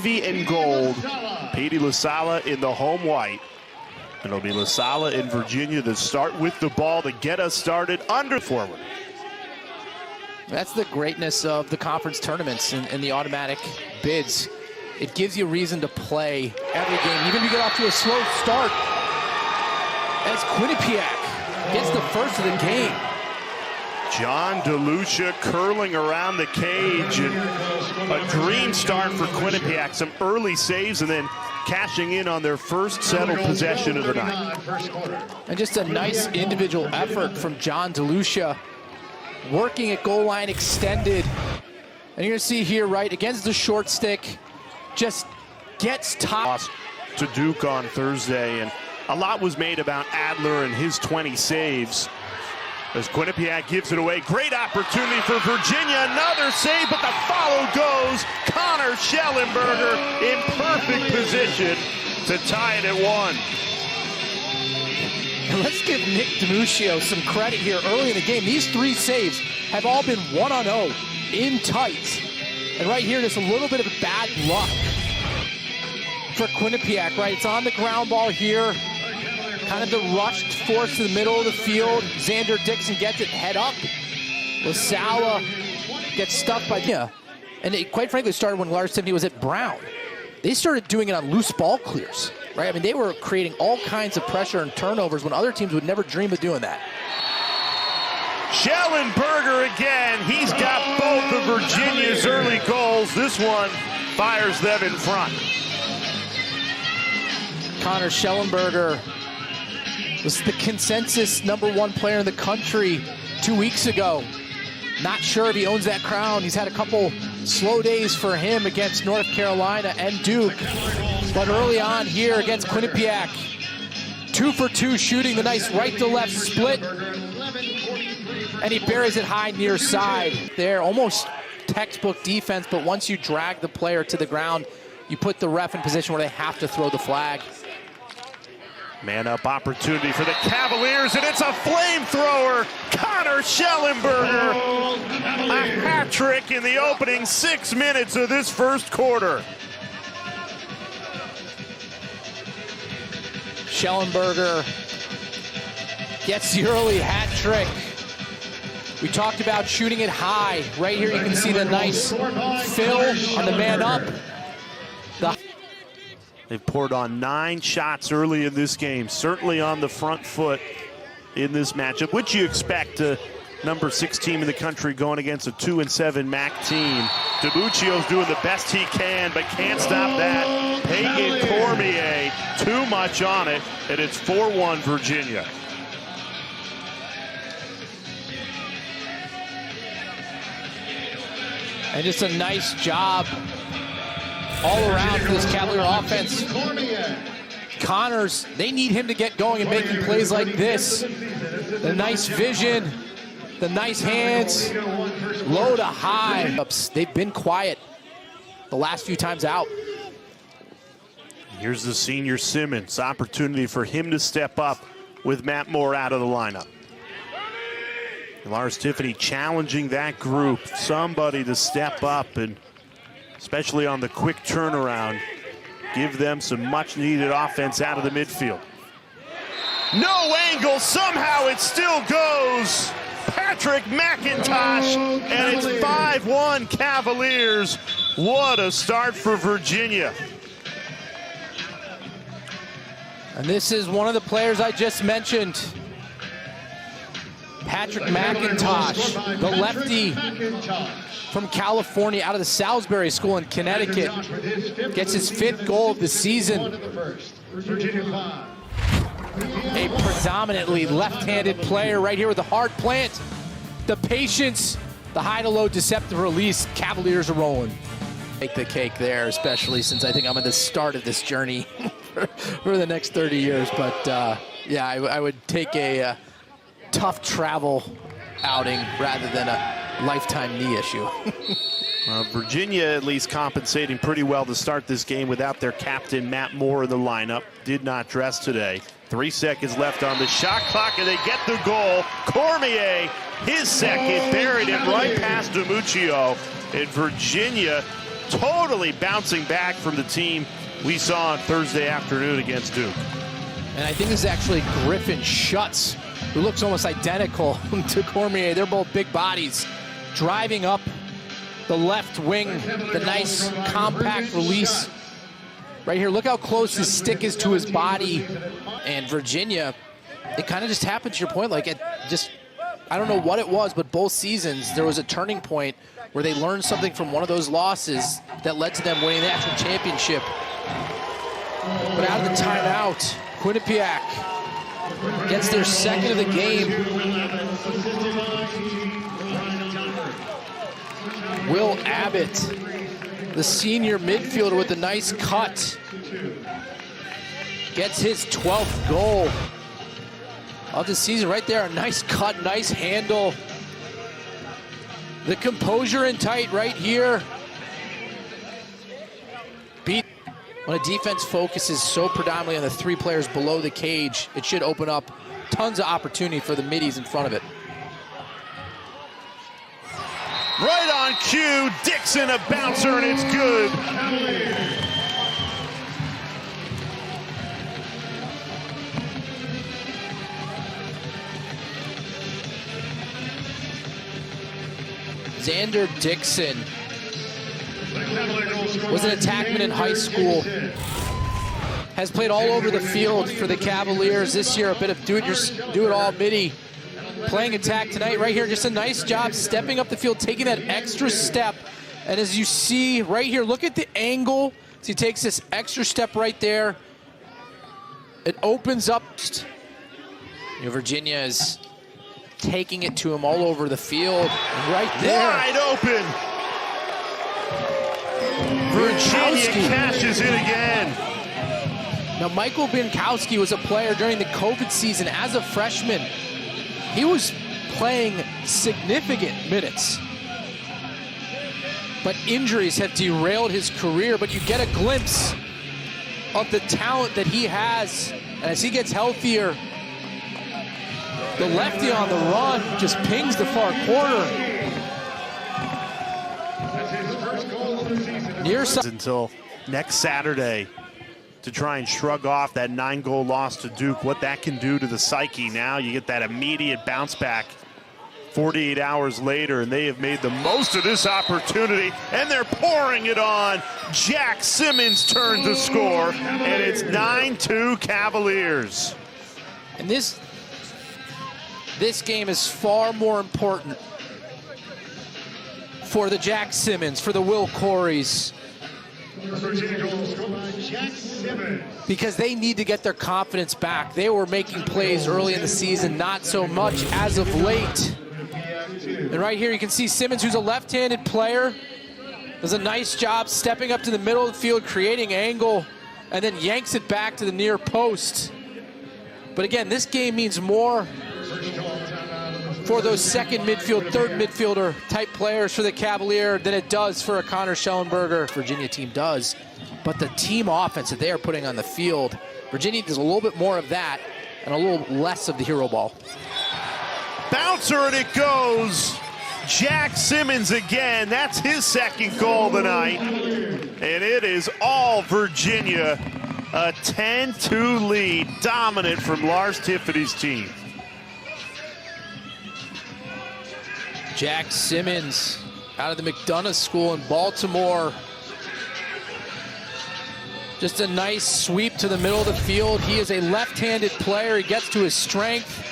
navy and gold. Petey LaSala in the home white. It'll be LaSala and Virginia that start with the ball to get us started under forward. That's the greatness of the conference tournaments and the automatic bids. It gives you reason to play every game, even if you get off to a slow start. As Quinnipiac gets the first of the game. John DeLucia curling around the cage, and a dream start for Quinnipiac. Some early saves and then cashing in on their first settled possession of the night. And just a nice individual effort from John DeLucia, working at goal line extended. And you're gonna see here, right, against the short stick, just gets top. To Duke on Thursday, and a lot was made about Adler and his 20 saves. As Quinnipiac gives it away, great opportunity for Virginia, another save, but the follow goes. Connor Schellenberger in perfect position to tie it at 1. And let's give Nick DiMuccio some credit here early in the game. These 3 saves have all been 1-on-0 in tights. And right here, just a little bit of bad luck for Quinnipiac, right? It's on the ground ball here. Kind of the rushed force to the middle of the field. Xander Dixon gets it head up. LaSala gets stuffed by, and it quite frankly started when Lars Tiffany was at Brown. They started doing it on loose ball clears, right? I mean, they were creating all kinds of pressure and turnovers when other teams would never dream of doing that. Schellenberger again. He's got both of Virginia's early goals. This one fires them in front. Connor Schellenberger was the consensus #1 player in the country 2 weeks ago. Not sure if he owns that crown. He's had a couple slow days for him against North Carolina and Duke. But early on here against Quinnipiac, 2 for 2 shooting, the nice right to left split. And he buries it high near side. There, almost textbook defense, but once you drag the player to the ground, you put the ref in position where they have to throw the flag. Man up opportunity for the Cavaliers, and it's a flamethrower. Connor Schellenberger, a hat trick in the opening 6 minutes of this first quarter. Schellenberger gets the early hat trick. We talked about shooting it high. Right here you can see the nice fill on the man up. They've poured on 9 shots early in this game, certainly on the front foot in this matchup, which you expect a #6 team in the country going against a 2-7 MAC team. DiMuccio's doing the best he can, but can't stop that. Peyton Cormier, too much on it, and it's 4-1 Virginia. And just a nice job all around for this Cavalier offense. Connors, they need him to get going and making plays like this. The nice vision, the nice hands, low to high. They've been quiet the last few times out. Here's the senior Simmons. Opportunity for him to step up with Matt Moore out of the lineup. Lars Tiffany challenging that group, somebody to step up, and especially on the quick turnaround, give them some much-needed offense out of the midfield. No angle, somehow it still goes. Patrick Mcintosh, and it's 5-1 Cavaliers. What a start for Virginia. And this is one of the players I just mentioned. Patrick Mcintosh, the lefty from California out of the Salisbury School in Connecticut, gets his 5th goal of the season. A predominantly left-handed player right here with the hard plant, the patience, the high to low deceptive release. Cavaliers are rolling. Make the cake there, especially since I think I'm at the start of this journey for the next 30 years. But yeah, I would take a tough travel outing rather than a lifetime knee issue. Virginia at least compensating pretty well to start this game without their captain Matt Moore in the lineup. Did not dress today. 3 seconds left on the shot clock, and they get the goal. Cormier, his second, buried it right past DiMuccio. And Virginia totally bouncing back from the team we saw on Thursday afternoon against Duke. And I think this is actually Griffin Schutz, who looks almost identical to Cormier. They're both big bodies, driving up the left wing, the nice compact release. Right here, look how close his stick is to his body. And Virginia, it kind of just happened to your point, like it just, I don't know what it was, but both seasons there was a turning point where they learned something from one of those losses that led to them winning the national championship. But out of the timeout, Quinnipiac gets their second of the game. Will Abbott, the senior midfielder with a nice cut, gets his 12th goal of the season right there. A nice cut, nice handle. The composure and tight right here. When a defense focuses so predominantly on the three players below the cage, it should open up tons of opportunity for the middies in front of it. Right on cue, Dixon a bouncer, and it's good. Xander Dixon was an attackman in high school. Has played all over the field for the Cavaliers this year. A bit of do-it-all midi. Playing attack tonight right here. Just a nice job stepping up the field, taking that extra step. And as you see right here, look at the angle. So he takes this extra step right there. It opens up. Virginia is taking it to him all over the field. Right there. Wide open. Virginia cashes in again. Now, Michael Bienkowski was a player during the COVID season as a freshman. He was playing significant minutes. But injuries have derailed his career. But you get a glimpse of the talent that he has. And as he gets healthier, the lefty on the run just pings the far corner. Near side. Until next Saturday to try and shrug off that 9-goal loss to Duke. What that can do to the psyche now. You get that immediate bounce back 48 hours later, and they have made the most of this opportunity, and they're pouring it on. Jack Simmons' turn to score, and it's 9-2 Cavaliers. And this game is far more important for the Jack Simmons, for the Will Coreys, because they need to get their confidence back. They were making plays early in the season, not so much as of late. And right here you can see Simmons, who's a left-handed player, does a nice job stepping up to the middle of the field, creating angle, and then yanks it back to the near post. But again, this game means more for those second midfield, third midfielder type players for the Cavalier than it does for a Connor Schellenberger. Virginia team does, but the team offense that they are putting on the field, Virginia does a little bit more of that and a little less of the hero ball. Bouncer, and it goes. Jack Simmons again. That's his second goal tonight. And it is all Virginia. A 10-2 lead, dominant from Lars Tiffany's team. Jack Simmons out of the McDonough School in Baltimore. Just a nice sweep to the middle of the field. He is a left-handed player. He gets to his strength.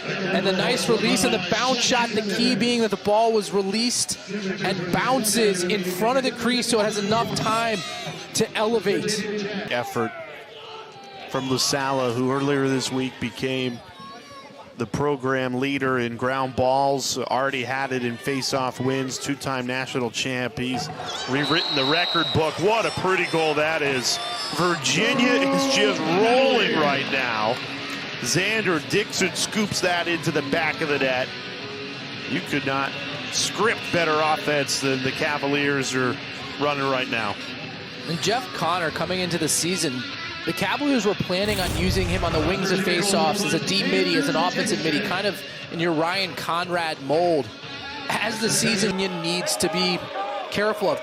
And the nice release and the bounce shot, the key being that the ball was released and bounces in front of the crease so it has enough time to elevate. Effort from LaSala, who earlier this week became the program leader in ground balls, already had it in face-off wins, two-time national champ. He's rewritten the record book. What a pretty goal that is. Virginia is just rolling right now. Xander Dixon scoops that into the back of the net. You could not script better offense than the Cavaliers are running right now. And Jeff Connor coming into the season, the Cavaliers were planning on using him on the wings of faceoffs as a deep midi, as an offensive midi, kind of in your Ryan Conrad mold. As the season needs to be careful of.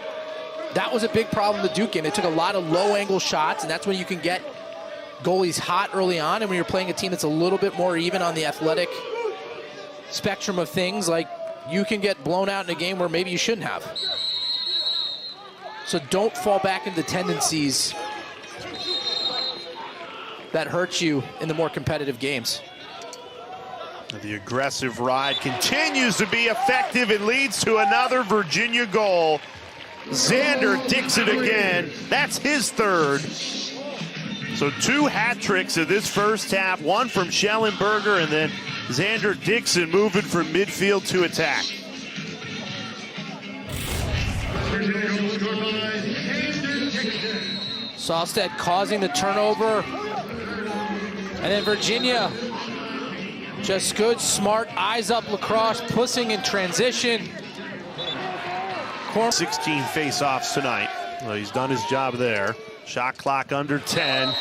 That was a big problem the Duke game. They took a lot of low-angle shots, and that's when you can get goalies hot early on, and when you're playing a team that's a little bit more even on the athletic spectrum of things, like you can get blown out in a game where maybe you shouldn't have. So don't fall back into tendencies that hurt you in the more competitive games. The aggressive ride continues to be effective and leads to another Virginia goal. Xander Dixon again. That's his third. So 2 hat tricks in this first half, one from Schellenberger and then Xander Dixon moving from midfield to attack. Sahlstedt causing the turnover. And then Virginia, just good, smart, eyes up Lacrosse, pushing in transition. 16 face-offs tonight. Well, he's done his job there. Shot clock under 10.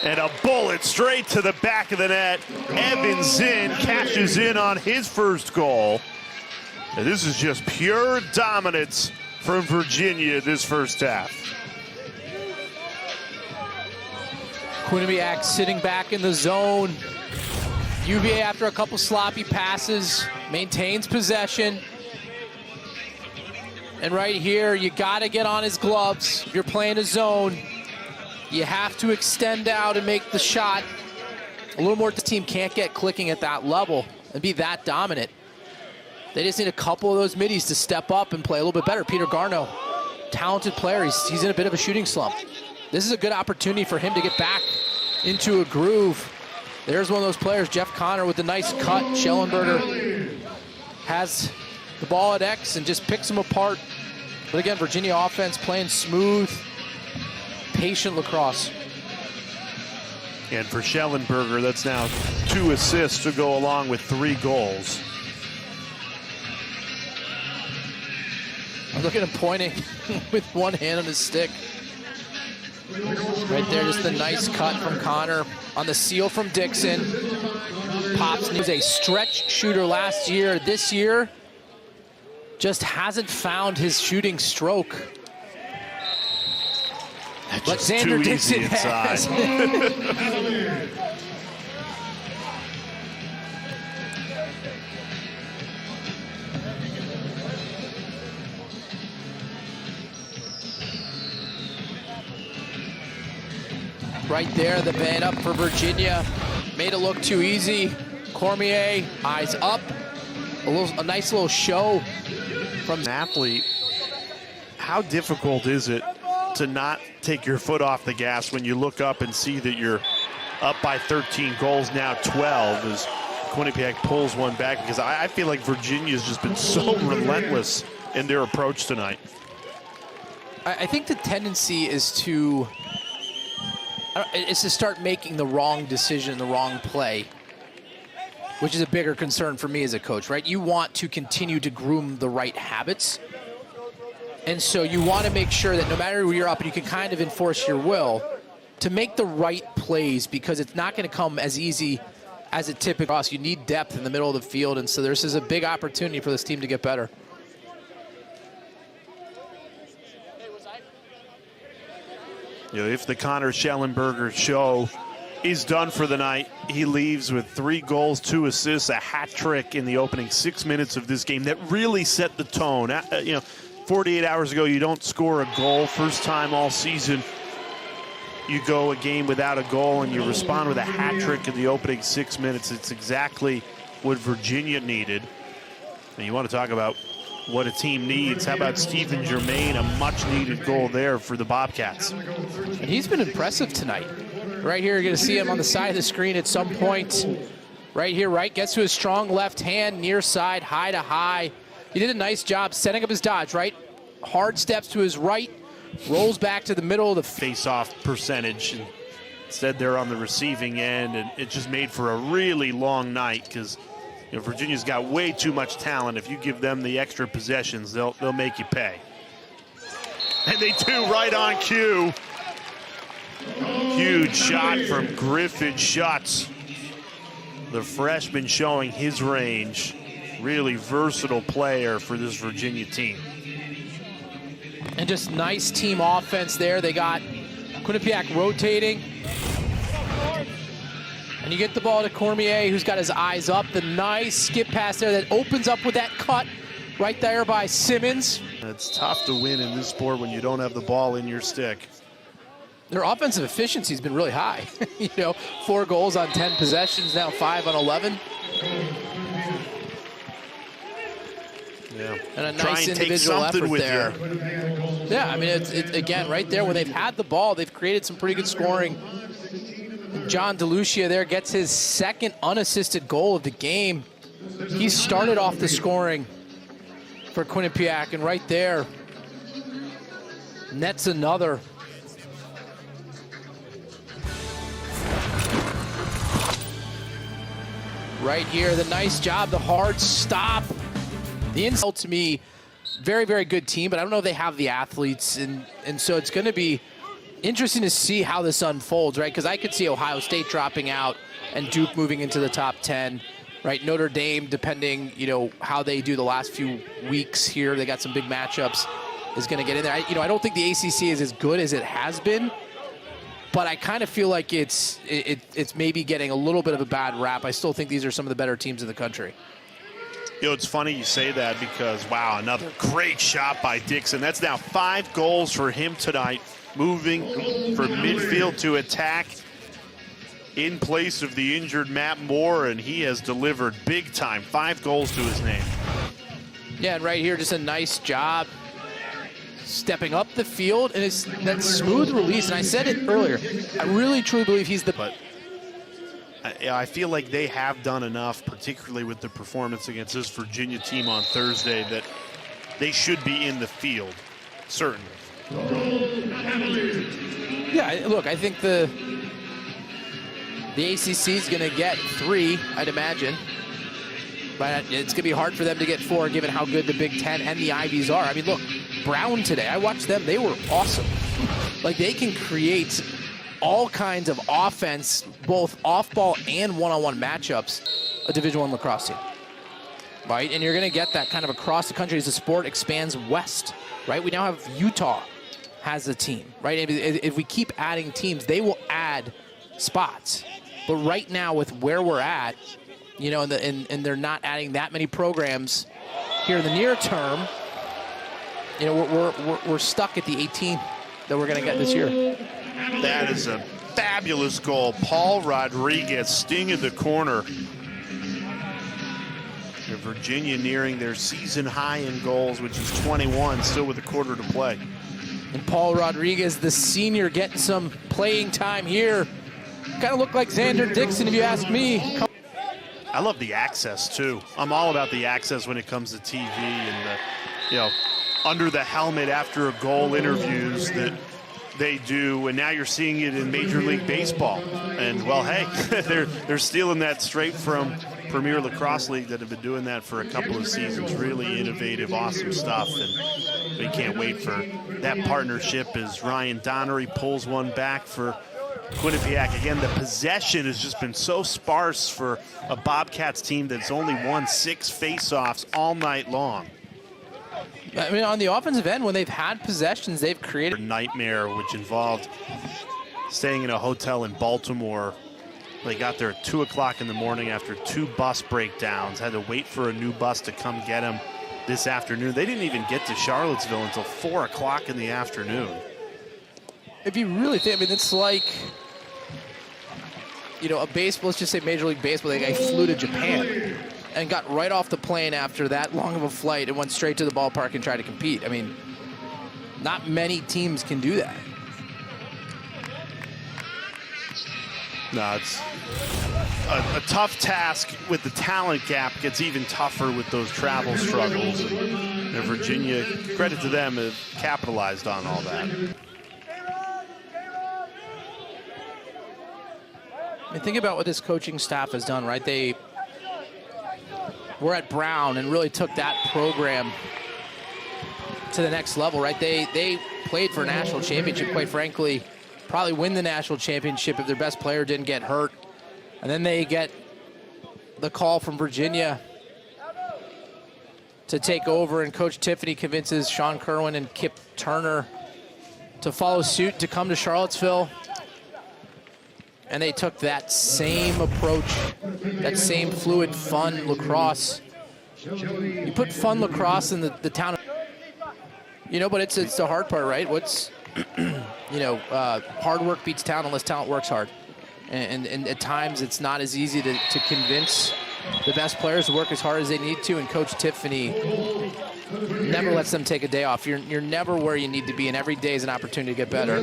And a bullet straight to the back of the net. Evan Zinn cashes in on his first goal. And this is just pure dominance from Virginia this first half. Quinnipiac sitting back in the zone. UVA, after a couple sloppy passes, maintains possession. And right here, you got to get on his gloves. If you're playing a zone, you have to extend out and make the shot. A little more, the team can't get clicking at that level and be that dominant. They just need a couple of those middies to step up and play a little bit better. Peter Garneau, talented player. He's in a bit of a shooting slump. This is a good opportunity for him to get back into a groove. There's one of those players, Jeff Connor, with the nice cut. Schellenberger has the ball at X and just picks them apart. But again, Virginia offense playing smooth, patient lacrosse. And for Schellenberger, that's now 2 assists to go along with 3 goals. Look at him pointing with one hand on his stick. Right there, just the nice cut from Connor on the seal from Dixon. Pops, he was a stretch shooter last year. This year, just hasn't found his shooting stroke. But Xander Dixon has. Right there, the band up for Virginia. Made it look too easy. Cormier, eyes up. A nice little show from an athlete. How difficult is it to not take your foot off the gas when you look up and see that you're up by 13 goals, now 12, as Quinnipiac pulls one back? Because I feel like Virginia's just been so relentless in their approach tonight. I think the tendency is to start making the wrong decision, the wrong play, which is a bigger concern for me as a coach, right? You want to continue to groom the right habits. And so you want to make sure that no matter where you're up, you can kind of enforce your will to make the right plays, because it's not going to come as easy as it typically is. You need depth in the middle of the field, and so this is a big opportunity for this team to get better. You know, if the Connor Schellenberger show is done for the night, he leaves with 3 goals, 2 assists, a hat trick in the opening 6 minutes of this game that really set the tone. 48 hours ago, you don't score a goal. First time all season, you go a game without a goal and you respond with a hat trick in the opening 6 minutes. It's exactly what Virginia needed. And you want to talk about what a team needs. How about Stephen Germain, a much-needed goal there for the Bobcats. And he's been impressive tonight. Right here, you're going to see him on the side of the screen at some point. Right here, right, gets to his strong left hand, near side, high to high. He did a nice job setting up his dodge, right? Hard steps to his right, rolls back to the middle of the face-off percentage. And instead, they're on the receiving end, and it just made for a really long night because Virginia's got way too much talent. If you give them the extra possessions, they'll make you pay. And they do, right on cue. Huge shot from Griffin Schutz. The freshman showing his range. Really versatile player for this Virginia team. And just nice team offense there. They got Quinnipiac rotating. And you get the ball to Cormier, who's got his eyes up. The nice skip pass there that opens up with that cut right there by Simmons. It's tough to win in this sport when you don't have the ball in your stick. Their offensive efficiency has been really high. 4 goals on 10 possessions, now 5 on 11. Yeah. And a nice individual effort there. Yeah, I mean, it's again, right there, when they've had the ball, they've created some pretty good scoring. John DeLucia there gets his second unassisted goal of the game. He started off the scoring for Quinnipiac, and right there, nets another. Right here, the nice job, the hard stop. The insult to me, very, very good team, but I don't know if they have the athletes, and so it's going to be interesting to see how this unfolds, right? Because I could see Ohio State dropping out and Duke moving into the top 10, right? Notre Dame, depending, how they do the last few weeks here, they got some big matchups, is going to get in there. I don't think the ACC is as good as it has been, but I kind of feel like it's maybe getting a little bit of a bad rap. I still think these are some of the better teams in the country. It's funny you say that because, wow, another great shot by Dixon. That's now 5 goals for him tonight, moving from midfield to attack in place of the injured Matt Moore, and he has delivered big time. 5 goals to his name. Yeah, and right here, just a nice job stepping up the field, and it's that smooth release. And I said it earlier, I really truly believe he's the... But I feel like they have done enough, particularly with the performance against this Virginia team on Thursday, that they should be in the field, certainly. Yeah, look, I think the ACC is going to get 3, I'd imagine. But it's going to be hard for them to get 4, given how good the Big Ten and the Ivies are. I mean, look, Brown today, I watched them. They were awesome. Like, they can create all kinds of offense, both off-ball and one-on-one matchups, a Division I lacrosse team, right? And you're going to get that kind of across the country as the sport expands west, right? We now have Utah has a team, right? If we keep adding teams, they will add spots. But right now, with where we're at, and they're not adding that many programs here in the near term, we're stuck at the 18 that we're going to get this year. That is a fabulous goal. Paul Rodriguez, sting in the corner. Virginia nearing their season high in goals, which is 21, still with a quarter to play. And Paul Rodriguez, the senior, getting some playing time here. Kind of looked like Xander Dixon, if you ask me. I love the access, too. I'm all about the access when it comes to TV and the, under the helmet after a goal interviews that they do, and now you're seeing it in Major League Baseball. And, well, hey, they're stealing that straight from Premier Lacrosse League that have been doing that for a couple of seasons. Really innovative, awesome stuff, and we can't wait for that partnership as Ryan Donnery pulls one back for Quinnipiac. Again, the possession has just been so sparse for a Bobcats team that's only won 6 face-offs all night long. I mean, on the offensive end, when they've had possessions, they've created... Nightmare, which involved staying in a hotel in Baltimore. They got there at 2 o'clock in the morning after 2 bus breakdowns, had to wait for a new bus to come get them this afternoon. They didn't even get to Charlottesville until 4 o'clock in the afternoon. If you really think, I mean, it's like, a baseball, let's just say Major League Baseball, they flew to Japan and got right off the plane after that long of a flight and went straight to the ballpark and tried to compete. I mean, not many teams can do that. No, it's a tough task with the talent gap. Gets even tougher with those travel struggles. And Virginia, credit to them, have capitalized on all that. I mean, think about what this coaching staff has done, right? They were at Brown and really took that program to the next level, right? They played for a national championship, quite frankly, probably win the national championship if their best player didn't get hurt. And then they get the call from Virginia to take over, and Coach Tiffany convinces Sean Kerwin and Kip Turner to follow suit, to come to Charlottesville. And they took that same approach, that same fluid, fun lacrosse. You put fun lacrosse in the town, but it's the hard part, right? Hard work beats talent unless talent works hard. And at times it's not as easy to convince the best players to work as hard as they need to, and Coach Tiffany never lets them take a day off. You're never where you need to be, and every day is an opportunity to get better.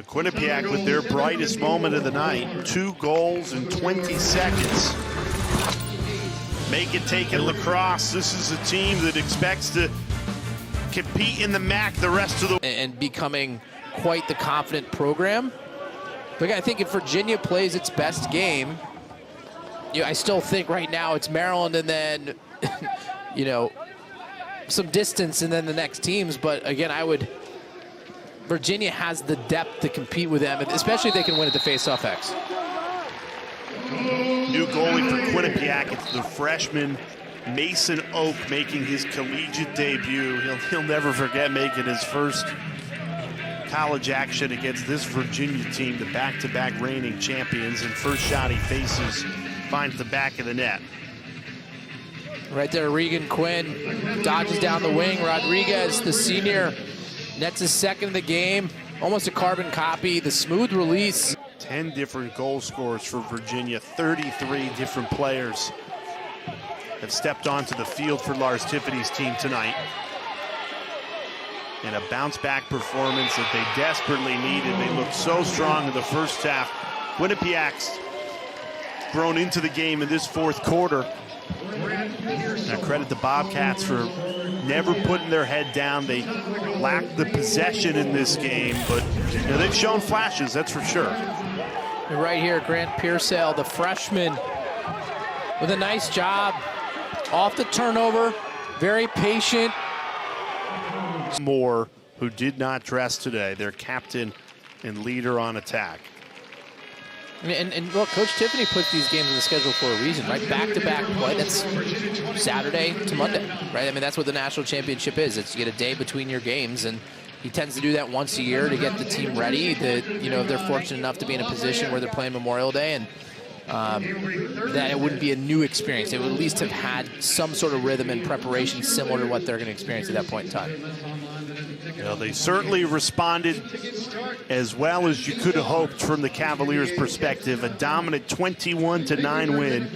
Quinnipiac with their brightest moment of the night. 2 goals in 20 seconds. Make it take it lacrosse. This is a team that expects to compete in the MAC the rest of the... And becoming quite the confident program. Look, I think if Virginia plays its best game, I still think right now it's Maryland and then, some distance and then the next teams. But again, Virginia has the depth to compete with them, especially if they can win at the face-off X. New goalie for Quinnipiac. It's the freshman Mason Oak making his collegiate debut. He'll never forget making his first college action against this Virginia team, the back-to-back reigning champions, and first shot he faces finds the back of the net. Right there, Regan Quinn dodges down the wing. Rodriguez, the senior, nets his second of the game. Almost a carbon copy. The smooth release. 10 different goal scorers for Virginia. 33 different players have stepped onto the field for Lars Tiffany's team tonight. And a bounce-back performance that they desperately needed. They looked so strong in the first half. Quinnipiac's grown into the game in this fourth quarter. Now credit the Bobcats for never putting their head down. They lacked the possession in this game, but they've shown flashes, that's for sure. And right here, Grant Pearsall, the freshman, with a nice job off the turnover, very patient. Moore, who did not dress today, their captain and leader on attack. And look, Coach Tiffany put these games in the schedule for a reason, right? Back-to-back play. That's Saturday to Monday, right? I mean, that's what the national championship is. It's you get a day between your games, and he tends to do that once a year to get the team ready. That if they're fortunate enough to be in a position where they're playing Memorial Day, and that it wouldn't be a new experience. They would at least have had some sort of rhythm and preparation similar to what they're going to experience at that point in time. They certainly responded as well as you could have hoped from the Cavaliers' perspective. A dominant 21-9 win